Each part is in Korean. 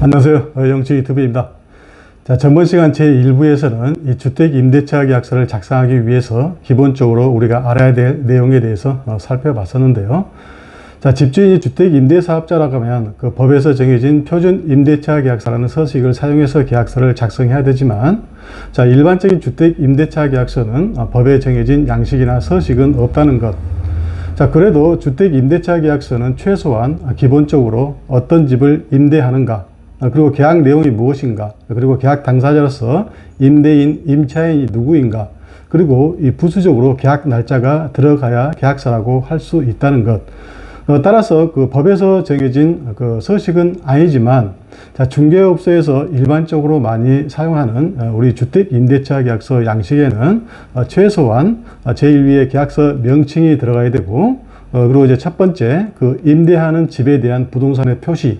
안녕하세요. 영치 유튜브입니다. 자, 전번 시간 제1부에서는 이 주택임대차 계약서를 작성하기 위해서 기본적으로 우리가 알아야 될 내용에 대해서 살펴봤었는데요. 자, 집주인이 주택임대사업자라고 하면 그 법에서 정해진 표준 임대차 계약서라는 서식을 사용해서 계약서를 작성해야 되지만, 자, 일반적인 주택임대차 계약서는 법에 정해진 양식이나 서식은 없다는 것. 자, 그래도 주택임대차 계약서는 최소한 기본적으로 어떤 집을 임대하는가, 그리고 계약 내용이 무엇인가, 그리고 계약 당사자로서 임대인, 임차인이 누구인가, 그리고 이 부수적으로 계약 날짜가 들어가야 계약서라고 할 수 있다는 것. 따라서 그 법에서 정해진 그 서식은 아니지만, 자, 중개업소에서 일반적으로 많이 사용하는 우리 주택임대차 계약서 양식에는 최소한 제1위의 계약서 명칭이 들어가야 되고, 그리고 이제 첫 번째 그 임대하는 집에 대한 부동산의 표시,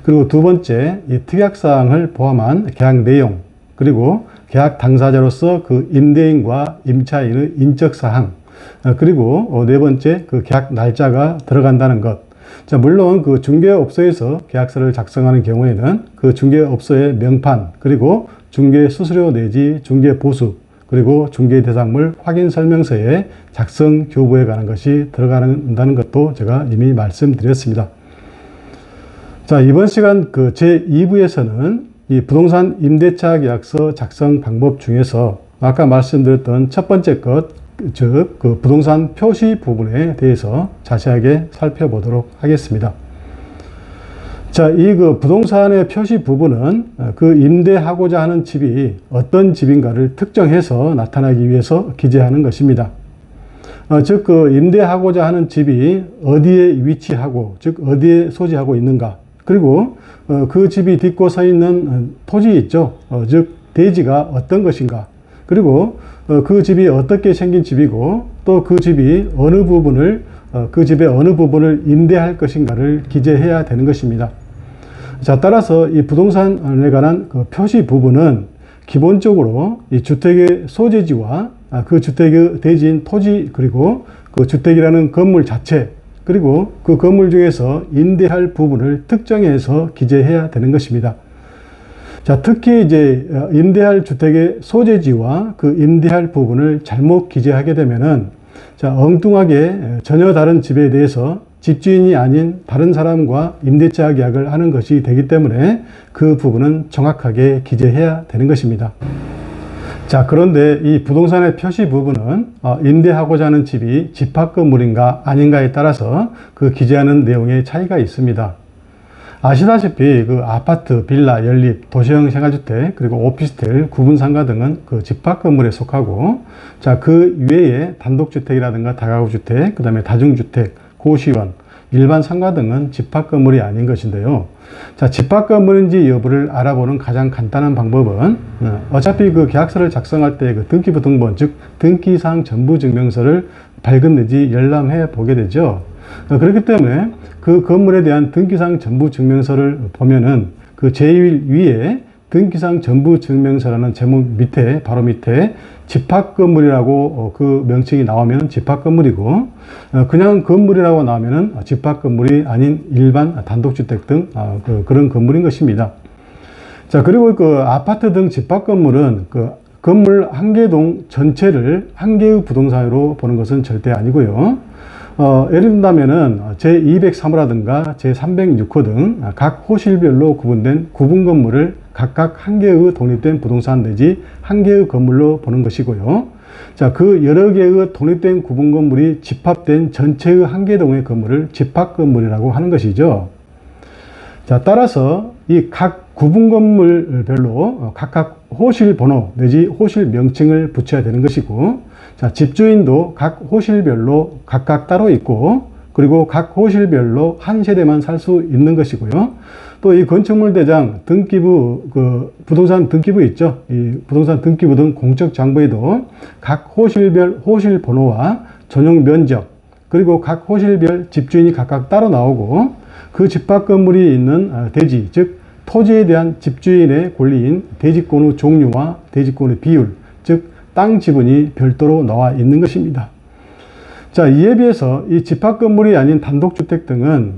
그리고 두 번째 이 특약사항을 포함한 계약 내용, 그리고 계약 당사자로서 그 임대인과 임차인의 인적사항, 그리고 네 번째 그 계약 날짜가 들어간다는 것. 자, 물론 그 중개업소에서 계약서를 작성하는 경우에는 그 중개업소의 명판, 그리고 중개 수수료 내지 중개 보수, 그리고 중개 대상물 확인 설명서의 작성 교부에 관한 것이 들어간다는 것도 제가 이미 말씀드렸습니다. 자, 이번 시간 그 제2부에서는 이 부동산 임대차 계약서 작성 방법 중에서 아까 말씀드렸던 첫 번째 것, 즉 그 부동산 표시 부분에 대해서 자세하게 살펴보도록 하겠습니다. 자, 이 그 부동산의 표시 부분은 그 임대하고자 하는 집이 어떤 집인가를 특정해서 나타나기 위해서 기재하는 것입니다. 즉 그 임대하고자 하는 집이 어디에 위치하고, 즉 어디에 소지하고 있는가, 그리고 그 집이 딛고 서 있는 토지 있죠. 즉 대지가 어떤 것인가, 그리고 그 집이 어떻게 생긴 집이고, 또 그 집이 어느 부분을 그 집의 어느 부분을 임대할 것인가를 기재해야 되는 것입니다. 자, 따라서 이 부동산에 관한 그 표시 부분은 기본적으로 이 주택의 소재지와 그 주택의 대지인 토지, 그리고 그 주택이라는 건물 자체, 그리고 그 건물 중에서 임대할 부분을 특정해서 기재해야 되는 것입니다. 자, 특히 이제 임대할 주택의 소재지와 그 임대할 부분을 잘못 기재하게 되면은, 자, 엉뚱하게 전혀 다른 집에 대해서 집주인이 아닌 다른 사람과 임대차 계약을 하는 것이 되기 때문에 그 부분은 정확하게 기재해야 되는 것입니다. 자, 그런데 이 부동산의 표시 부분은 임대하고자 하는 집이 집합 건물인가 아닌가에 따라서 그 기재하는 내용에 차이가 있습니다. 아시다시피 그 아파트, 빌라, 연립, 도시형 생활주택, 그리고 오피스텔, 구분상가 등은 그 집합 건물에 속하고, 자, 그 외에 단독주택이라든가 다가구주택, 그 다음에 다중주택, 고시원, 일반 상가 등은 집합 건물이 아닌 것인데요. 자, 집합 건물인지 여부를 알아보는 가장 간단한 방법은 어차피 그 계약서를 작성할 때 그 등기부 등본, 즉 등기사항 전부 증명서를 발급 내지 열람해 보게 되죠. 그렇기 때문에 그 건물에 대한 등기사항 전부 증명서를 보면은 그 제1 위에 등기사항 전부 증명서라는 제목 밑에, 바로 밑에 집합 건물이라고 그 명칭이 나오면 집합 건물이고, 그냥 건물이라고 나오면은 집합 건물이 아닌 일반 단독주택 등 그런 건물인 것입니다. 자, 그리고 그 아파트 등 집합 건물은 그 건물 한 개 동 전체를 한 개의 부동산으로 보는 것은 절대 아니고요. 예를 든다면은 제203호라든가 제306호 등 각 호실별로 구분된 구분 건물을 각각 한 개의 독립된 부동산 내지 한 개의 건물로 보는 것이고요. 자, 그 여러 개의 독립된 구분 건물이 집합된 전체의 한 개 동의 건물을 집합 건물이라고 하는 것이죠. 자, 따라서 이 각 구분 건물별로 각각 호실 번호 내지 호실 명칭을 붙여야 되는 것이고, 자, 집주인도 각 호실별로 각각 따로 있고, 그리고 각 호실별로 한 세대만 살 수 있는 것이고요. 또 이 건축물 대장 등기부, 그 부동산 등기부 있죠. 이 부동산 등기부 등 공적 장부에도 각 호실별 호실 번호와 전용 면적, 그리고 각 호실별 집주인이 각각 따로 나오고, 그 집합 건물이 있는 대지, 즉 토지에 대한 집주인의 권리인 대지권의 종류와 대지권의 비율, 즉 땅 지분이 별도로 나와 있는 것입니다. 자, 이에 비해서 이 집합 건물이 아닌 단독주택 등은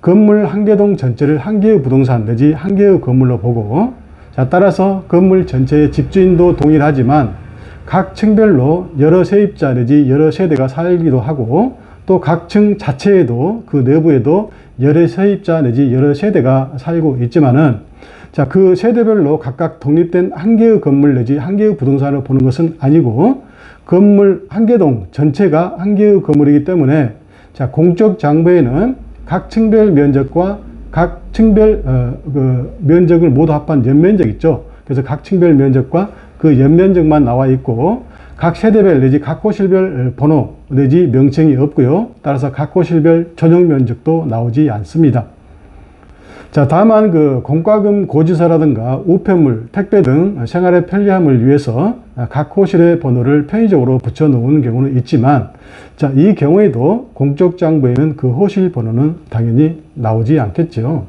건물 한 개 동 전체를 한 개의 부동산 내지 한 개의 건물로 보고, 자, 따라서 건물 전체의 집주인도 동일하지만 각 층별로 여러 세입자 내지 여러 세대가 살기도 하고, 또 각 층 자체에도 그 내부에도 여러 세입자 내지 여러 세대가 살고 있지만은, 자, 그 세대별로 각각 독립된 한 개의 건물 내지 한 개의 부동산을 보는 것은 아니고, 건물 한 개 동 전체가 한 개의 건물이기 때문에, 자, 공적 장부에는 각 층별 면적과 각 층별 그 면적을 모두 합한 연면적 있죠. 그래서 각 층별 면적과 그 연면적만 나와 있고, 각 세대별 내지 각 호실별 번호 내지 명칭이 없고요. 따라서 각 호실별 전용 면적도 나오지 않습니다. 자, 다만 그 공과금 고지서라든가 우편물, 택배 등 생활의 편리함을 위해서 각 호실의 번호를 편의적으로 붙여 놓은 경우는 있지만, 자, 이 경우에도 공적 장부에는 그 호실 번호는 당연히 나오지 않겠죠.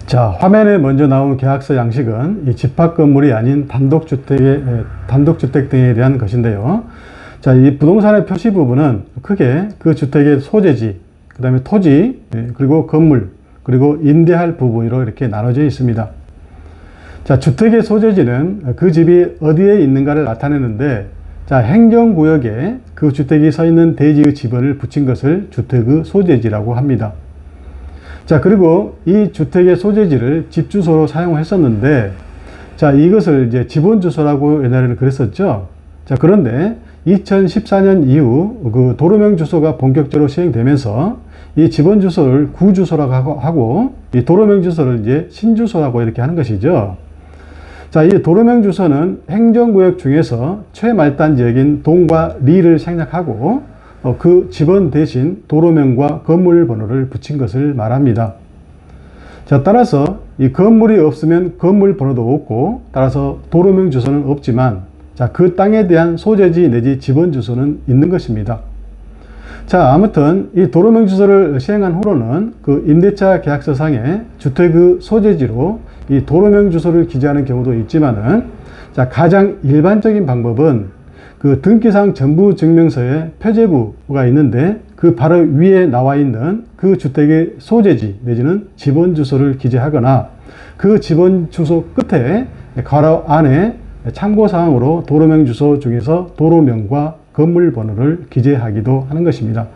자, 화면에 먼저 나온 계약서 양식은 이 집합 건물이 아닌 단독주택 등에 대한 것인데요. 자, 이 부동산의 표시 부분은 크게 그 주택의 소재지, 그 다음에 토지, 그리고 건물, 그리고 임대할 부분으로 이렇게 나눠져 있습니다. 자, 주택의 소재지는 그 집이 어디에 있는가를 나타내는데, 자, 행정구역에 그 주택이 서 있는 대지의 지번을 붙인 것을 주택의 소재지라고 합니다. 자, 그리고 이 주택의 소재지를 집주소로 사용했었는데, 자, 이것을 이제 지번주소라고 옛날에는 그랬었죠. 자, 그런데 2014년 이후 그 도로명 주소가 본격적으로 시행되면서 이 지번주소를 구주소라고 하고, 이 도로명 주소를 이제 신주소라고 이렇게 하는 것이죠. 자, 이 도로명 주소는 행정구역 중에서 최말단 지역인 동과 리를 생략하고, 그 지번 대신 도로명과 건물 번호를 붙인 것을 말합니다. 자, 따라서 이 건물이 없으면 건물 번호도 없고, 따라서 도로명 주소는 없지만, 자, 그 땅에 대한 소재지 내지 지번 주소는 있는 것입니다. 자, 아무튼 이 도로명 주소를 시행한 후로는 그 임대차 계약서상에 주택의 소재지로 이 도로명 주소를 기재하는 경우도 있지만은, 자, 가장 일반적인 방법은 그 등기상 전부증명서에 표제부가 있는데, 그 바로 위에 나와 있는 그 주택의 소재지 내지는 지번 주소를 기재하거나, 그 지번 주소 끝에 괄호 안에 참고사항으로 도로명 주소 중에서 도로명과 건물 번호를 기재하기도 하는 것입니다.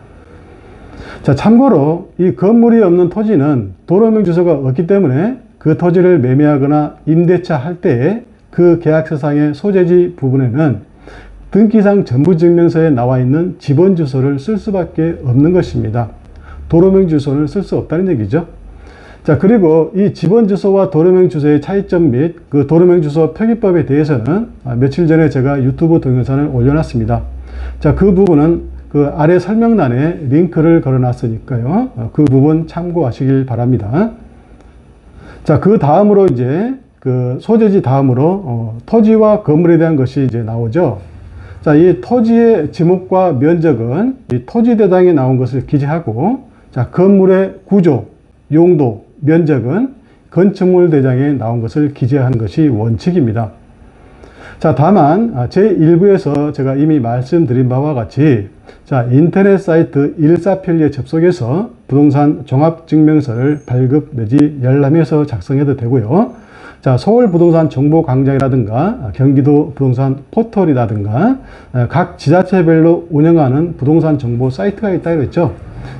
자, 참고로 이 건물이 없는 토지는 도로명 주소가 없기 때문에 그 토지를 매매하거나 임대차 할 때에 그 계약서상의 소재지 부분에는 등기상 전부증명서에 나와 있는 지번 주소를 쓸 수밖에 없는 것입니다. 도로명 주소는 쓸 수 없다는 얘기죠. 자, 그리고 이 지번 주소와 도로명 주소의 차이점 및 그 도로명 주소 표기법에 대해서는 며칠 전에 제가 유튜브 동영상을 올려놨습니다. 자, 그 부분은 그 아래 설명란에 링크를 걸어놨으니까요. 그 부분 참고하시길 바랍니다. 자, 그 다음으로 이제 그 소재지 다음으로 토지와 건물에 대한 것이 이제 나오죠. 자, 이 토지의 지목과 면적은 이 토지 대장에 나온 것을 기재하고, 자, 건물의 구조, 용도, 면적은 건축물 대장에 나온 것을 기재하는 것이 원칙입니다. 자, 다만 제1부에서 제가 이미 말씀드린 바와 같이, 자, 인터넷 사이트 일사편리에 접속해서 부동산 종합증명서를 발급 내지 열람해서 작성해도 되고요. 자, 서울 부동산 정보광장이라든가 경기도 부동산 포털이라든가 각 지자체별로 운영하는 부동산 정보 사이트가 있다고 했죠.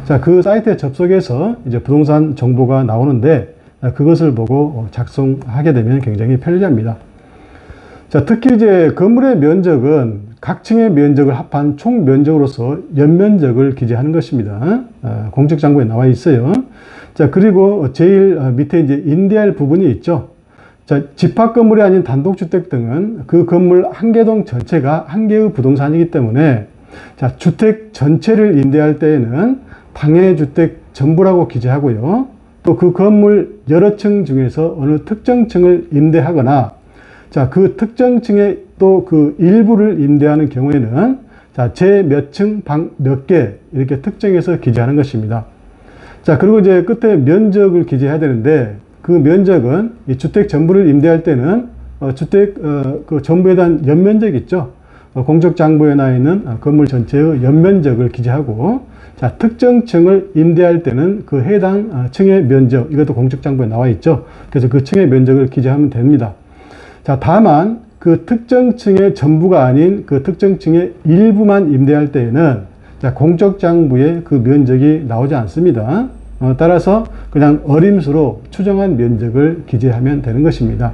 자, 그 사이트에 접속해서 이제 부동산 정보가 나오는데, 그것을 보고 작성하게 되면 굉장히 편리합니다. 자, 특히 이제 건물의 면적은 각 층의 면적을 합한 총 면적으로서 연면적을 기재하는 것입니다. 공적 장부에 나와 있어요. 자, 그리고 제일 밑에 이제 임대할 부분이 있죠. 자, 집합 건물이 아닌 단독주택 등은 그 건물 한 개 동 전체가 한 개의 부동산이기 때문에, 자, 주택 전체를 임대할 때에는 당해 주택 전부라고 기재하고요. 또 그 건물 여러 층 중에서 어느 특정 층을 임대하거나, 자, 그 특정 층에 또 그 일부를 임대하는 경우에는, 자, 제 몇 층, 방 몇 개 이렇게 특정해서 기재하는 것입니다. 자, 그리고 이제 끝에 면적을 기재해야 되는데, 그 면적은 이 주택 전부를 임대할 때는 주택 그 전부에 대한 연면적 있죠. 공적장부에 나와 있는 건물 전체의 연면적을 기재하고, 자, 특정 층을 임대할 때는 그 해당 층의 면적, 이것도 공적장부에 나와 있죠. 그래서 그 층의 면적을 기재하면 됩니다. 자, 다만 그 특정 층의 전부가 아닌 그 특정 층의 일부만 임대할 때에는, 자, 공적장부에 그 면적이 나오지 않습니다. 따라서 그냥 어림수로 추정한 면적을 기재하면 되는 것입니다.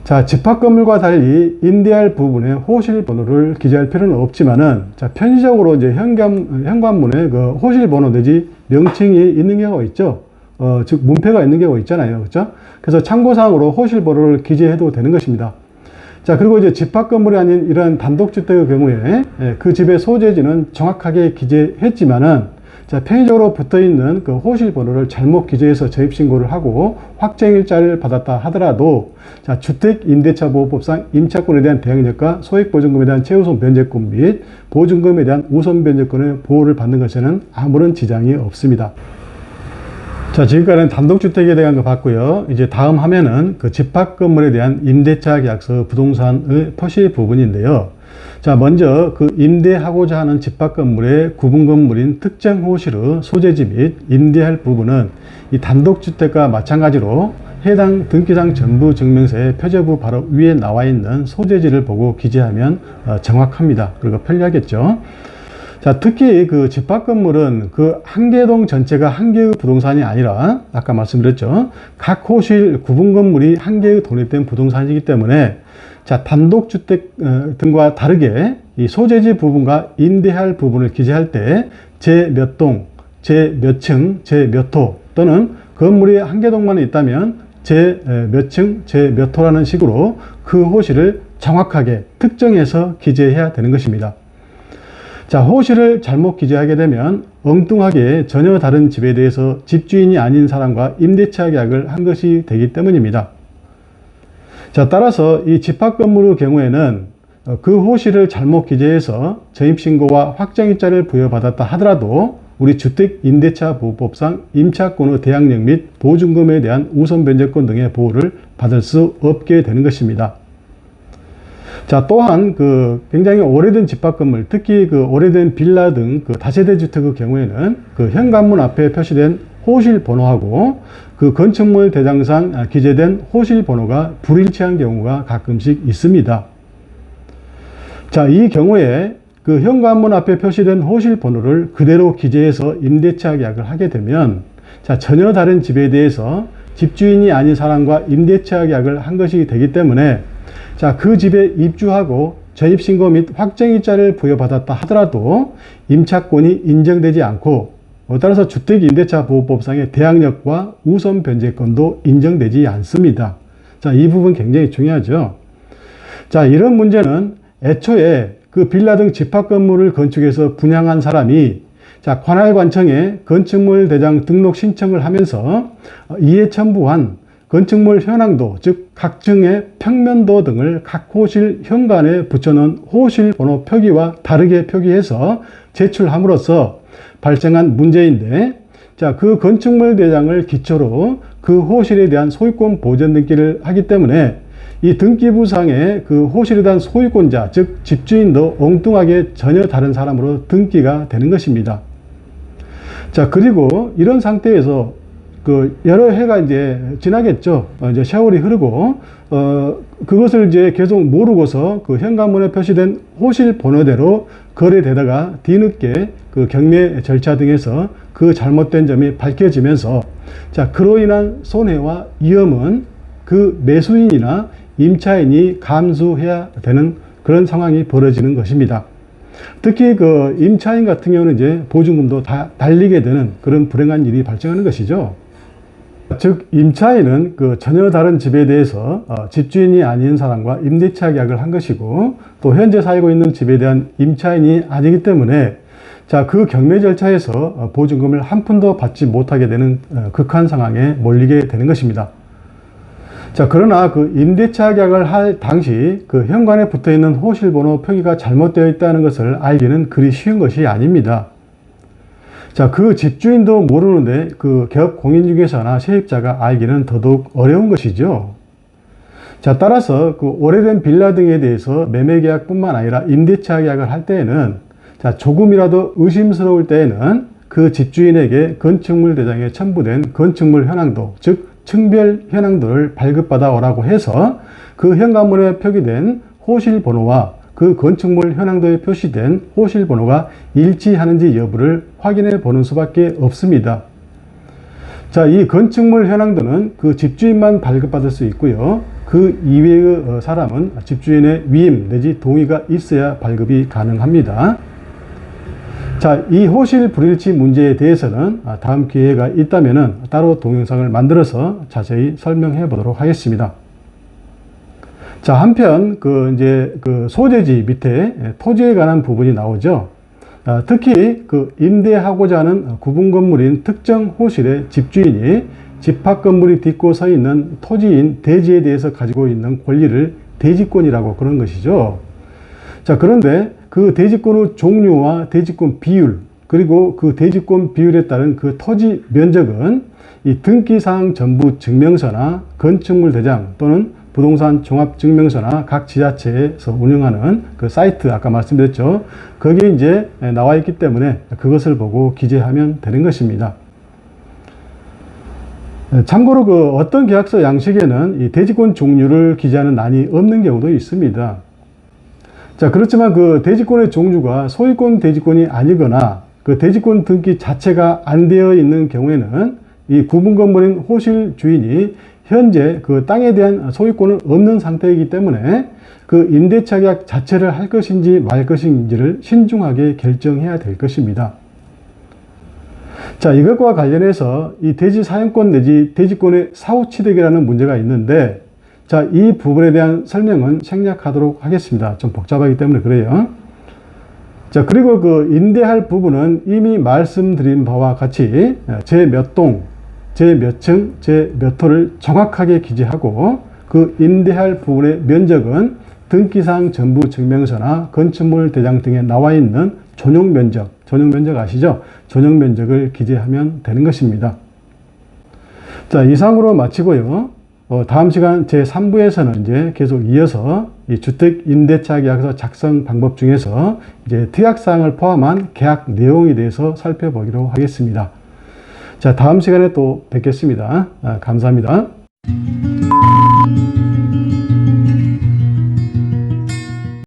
자, 집합건물과 달리 임대할 부분에 호실 번호를 기재할 필요는 없지만은, 자, 편의적으로 이제 현관문에 그 호실 번호 내지 명칭이 있는 경우가 있죠. 즉, 문패가 있는 경우가 있잖아요. 그렇죠? 그래서 참고사항으로 호실 번호를 기재해도 되는 것입니다. 자, 그리고 이제 집합건물이 아닌 이런 단독주택의 경우에 그 집의 소재지는 정확하게 기재했지만은, 자, 편의적으로 붙어 있는 그 호실 번호를 잘못 기재해서 저입신고를 하고 확정일자를 받았다 하더라도, 자, 주택임대차보호법상 임차권에 대한 대항력과 소액보증금에 대한 최우선 변제권 및 보증금에 대한 우선 변제권의 보호를 받는 것에는 아무런 지장이 없습니다. 자, 지금까지는 단독주택에 대한 거 봤고요. 이제 다음 화면은 그 집합건물에 대한 임대차 계약서 부동산의 표시 부분인데요. 자, 먼저 그 임대하고자 하는 집합건물의 구분건물인 특정 호실의 소재지 및 임대할 부분은 이 단독주택과 마찬가지로 해당 등기상 전부 증명서의 표제부 바로 위에 나와 있는 소재지를 보고 기재하면 정확합니다. 그리고 편리하겠죠. 자, 특히 그 집합건물은 그 한 개 동 전체가 한 개의 부동산이 아니라, 아까 말씀드렸죠, 각 호실 구분건물이 한 개의 독립된 부동산이기 때문에, 자, 단독주택 등과 다르게 이 소재지 부분과 임대할 부분을 기재할 때 제 몇 동, 제 몇 층, 제 몇 호, 또는 건물이 한 개 동만 있다면 제 몇 층, 제 몇 호라는 식으로 그 호실을 정확하게 특정해서 기재해야 되는 것입니다. 자, 호실을 잘못 기재하게 되면 엉뚱하게 전혀 다른 집에 대해서 집주인이 아닌 사람과 임대차 계약을 한 것이 되기 때문입니다. 자, 따라서 이 집합건물의 경우에는 그 호실을 잘못 기재해서 전입신고와 확정일자를 부여받았다 하더라도 우리 주택임대차보호법상 임차권의 대항력 및 보증금에 대한 우선 변제권 등의 보호를 받을 수 없게 되는 것입니다. 자, 또한 그 굉장히 오래된 집합건물, 특히 그 오래된 빌라 등 그 다세대 주택의 경우에는 그 현관문 앞에 표시된 호실 번호하고 그 건축물 대장상 기재된 호실 번호가 불일치한 경우가 가끔씩 있습니다. 자, 이 경우에 그 현관문 앞에 표시된 호실 번호를 그대로 기재해서 임대차 계약을 하게 되면, 자, 전혀 다른 집에 대해서 집주인이 아닌 사람과 임대차 계약을 한 것이 되기 때문에, 자, 그 집에 입주하고 전입신고 및 확정일자를 부여받았다 하더라도 임차권이 인정되지 않고, 따라서 주택임대차보호법상의 대항력과 우선 변제권도 인정되지 않습니다. 자, 이 부분 굉장히 중요하죠. 자, 이런 문제는 애초에 그 빌라 등 집합건물을 건축해서 분양한 사람이, 자, 관할관청에 건축물 대장 등록 신청을 하면서 이에 첨부한 건축물 현황도, 즉 각층의 평면도 등을 각 호실 현관에 붙여놓은 호실 번호 표기와 다르게 표기해서 제출함으로써 발생한 문제인데, 자, 그 건축물 대장을 기초로 그 호실에 대한 소유권 보전 등기를 하기 때문에 이 등기부상에 그 호실에 대한 소유권자, 즉 집주인도 엉뚱하게 전혀 다른 사람으로 등기가 되는 것입니다. 자, 그리고 이런 상태에서 그 여러 해가 이제 지나겠죠. 이제 세월이 흐르고 그것을 이제 계속 모르고서 그 현관문에 표시된 호실 번호대로 거래되다가 뒤늦게 그 경매 절차 등에서 그 잘못된 점이 밝혀지면서, 자, 그로 인한 손해와 위험은 그 매수인이나 임차인이 감수해야 되는 그런 상황이 벌어지는 것입니다. 특히 그 임차인 같은 경우는 이제 보증금도 다 달리게 되는 그런 불행한 일이 발생하는 것이죠. 즉, 임차인은 그 전혀 다른 집에 대해서 집주인이 아닌 사람과 임대차 계약을 한 것이고, 또 현재 살고 있는 집에 대한 임차인이 아니기 때문에, 자, 그 경매 절차에서 보증금을 한 푼도 받지 못하게 되는 극한 상황에 몰리게 되는 것입니다. 자, 그러나 그 임대차 계약을 할 당시 그 현관에 붙어 있는 호실번호 표기가 잘못되어 있다는 것을 알기는 그리 쉬운 것이 아닙니다. 자, 그 집주인도 모르는데 그 개업 공인중개사나 세입자가 알기는 더더욱 어려운 것이죠. 자, 따라서 그 오래된 빌라 등에 대해서 매매 계약뿐만 아니라 임대차 계약을 할 때에는 자, 조금이라도 의심스러울 때에는 그 집주인에게 건축물 대장에 첨부된 건축물 현황도, 즉 층별 현황도를 발급받아 오라고 해서 그 현관문에 표기된 호실 번호와 그 건축물 현황도에 표시된 호실 번호가 일치하는지 여부를 확인해 보는 수밖에 없습니다. 자, 이 건축물 현황도는 그 집주인만 발급받을 수 있고요. 그 이외의 사람은 집주인의 위임 내지 동의가 있어야 발급이 가능합니다. 자, 이 호실 불일치 문제에 대해서는 다음 기회가 있다면 따로 동영상을 만들어서 자세히 설명해 보도록 하겠습니다. 자, 한편 그 소재지 밑에 토지에 관한 부분이 나오죠. 특히 그 임대하고자 하는 구분 건물인 특정 호실의 집주인이 집합 건물이 딛고 서 있는 토지인 대지에 대해서 가지고 있는 권리를 대지권이라고 그런 것이죠. 자, 그런데 그 대지권의 종류와 대지권 비율, 그리고 그 대지권 비율에 따른 그 토지 면적은 이 등기사항 전부 증명서나 건축물 대장 또는 부동산 종합증명서나 각 지자체에서 운영하는 그 사이트, 아까 말씀드렸죠. 거기에 이제 나와 있기 때문에 그것을 보고 기재하면 되는 것입니다. 참고로 그 어떤 계약서 양식에는 이 대지권 종류를 기재하는 난이 없는 경우도 있습니다. 자, 그렇지만 그 대지권의 종류가 소유권 대지권이 아니거나 그 대지권 등기 자체가 안 되어 있는 경우에는 이 구분 건물인 호실 주인이 현재 그 땅에 대한 소유권은 없는 상태이기 때문에 그 임대차 계약 자체를 할 것인지 말 것인지를 신중하게 결정해야 될 것입니다. 자, 이것과 관련해서 이 대지 사용권 내지 대지권의 사후취득이라는 문제가 있는데, 자, 이 부분에 대한 설명은 생략하도록 하겠습니다. 좀 복잡하기 때문에 그래요. 자, 그리고 그 임대할 부분은 이미 말씀드린 바와 같이 제 몇 동, 제 몇 층, 제 몇 호를 정확하게 기재하고 그 임대할 부분의 면적은 등기사항 전부 증명서나 건축물 대장 등에 나와 있는 전용 면적 아시죠? 전용 면적을 기재하면 되는 것입니다. 자, 이상으로 마치고요. 다음 시간 제3부에서는 이제 계속 이어서 이 주택 임대차 계약서 작성 방법 중에서 이제 특약사항을 포함한 계약 내용에 대해서 살펴보기로 하겠습니다. 자, 다음 시간에 또 뵙겠습니다. 감사합니다.